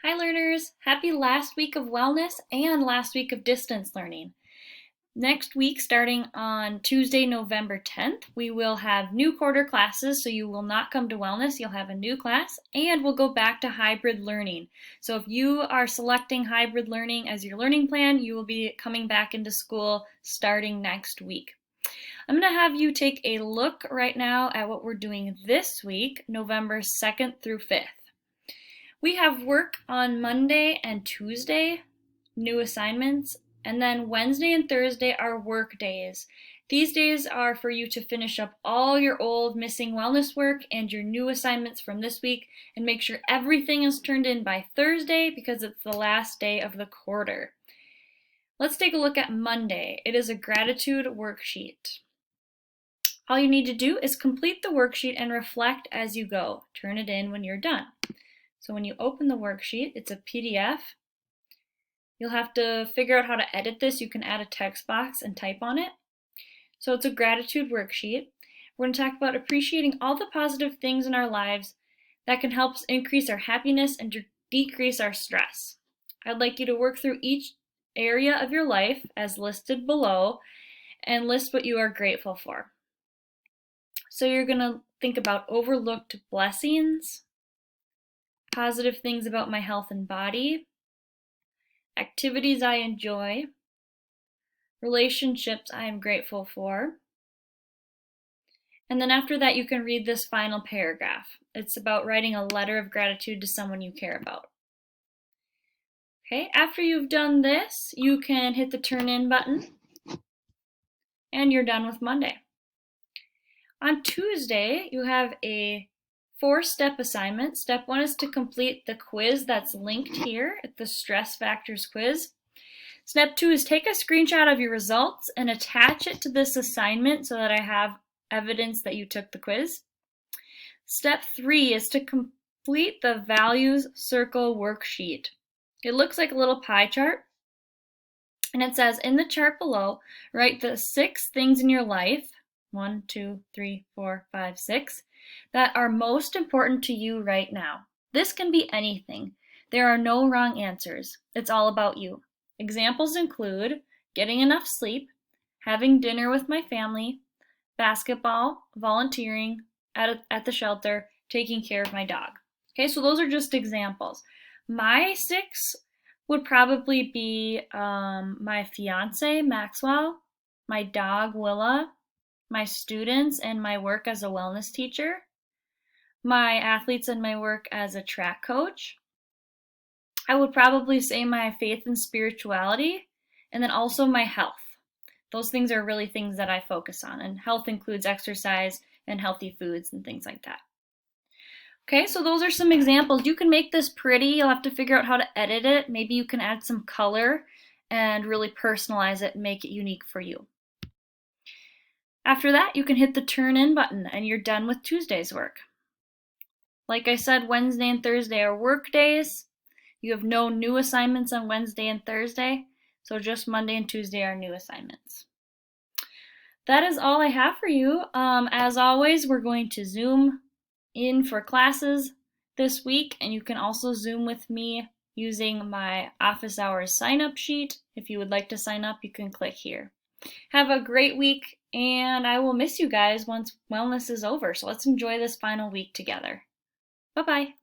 Hi learners! Happy last week of wellness and last week of distance learning. Next week, starting on Tuesday, November 10th, we will have new quarter classes, so you will not come to wellness, you'll have a new class, and we'll go back to hybrid learning. So if you are selecting hybrid learning as your learning plan, you will be coming back into school starting next week. I'm going to have you take a look right now at what we're doing this week, November 2nd through 5th. We have work on Monday and Tuesday, new assignments, and then Wednesday and Thursday are work days. These days are for you to finish up all your old missing wellness work and your new assignments from this week and make sure everything is turned in by Thursday because it's the last day of the quarter. Let's take a look at Monday. It is a gratitude worksheet. All you need to do is complete the worksheet and reflect as you go. Turn it in when you're done. So when you open the worksheet, it's a PDF. You'll have to figure out how to edit this. You can add a text box and type on it. So it's a gratitude worksheet. We're going to talk about appreciating all the positive things in our lives that can help us increase our happiness and decrease our stress. I'd like you to work through each area of your life as listed below and list what you are grateful for. So you're going to think about overlooked blessings, positive things about my health and body, activities I enjoy, relationships I am grateful for. And then after that, you can read this final paragraph. It's about writing a letter of gratitude to someone you care about. Okay, after you've done this, you can hit the turn in button and you're done with Monday. On Tuesday, you have a 4-step assignment. Step 1 is to complete the quiz that's linked here at the stress factors quiz. Step 2 is take a screenshot of your results and attach it to this assignment so that I have evidence that you took the quiz. Step 3 is to complete the values circle worksheet. It looks like a little pie chart, and it says in the chart below, write the 6 things in your life, 1, 2, 3, 4, 5, 6, that are most important to you right now. This can be anything. There are no wrong answers. It's all about you. Examples include getting enough sleep, having dinner with my family, basketball, volunteering at the shelter, taking care of my dog. Okay, so those are just examples. My 6 would probably be my fiance, Maxwell, my dog, Willa, my students and my work as a wellness teacher, my athletes and my work as a track coach. I would probably say my faith and spirituality, and then also my health. Those things are really things that I focus on, and health includes exercise and healthy foods and things like that. Okay, so those are some examples. You can make this pretty. You'll have to figure out how to edit it. Maybe you can add some color and really personalize it and make it unique for you. After that, you can hit the turn in button and you're done with Tuesday's work. Like I said, Wednesday and Thursday are work days. You have no new assignments on Wednesday and Thursday, so just Monday and Tuesday are new assignments. That is all I have for you. As always, we're going to Zoom in for classes this week, and you can also Zoom with me using my office hours sign-up sheet. If you would like to sign up, you can click here. Have a great week, and I will miss you guys once wellness is over. So let's enjoy this final week together. Bye-bye.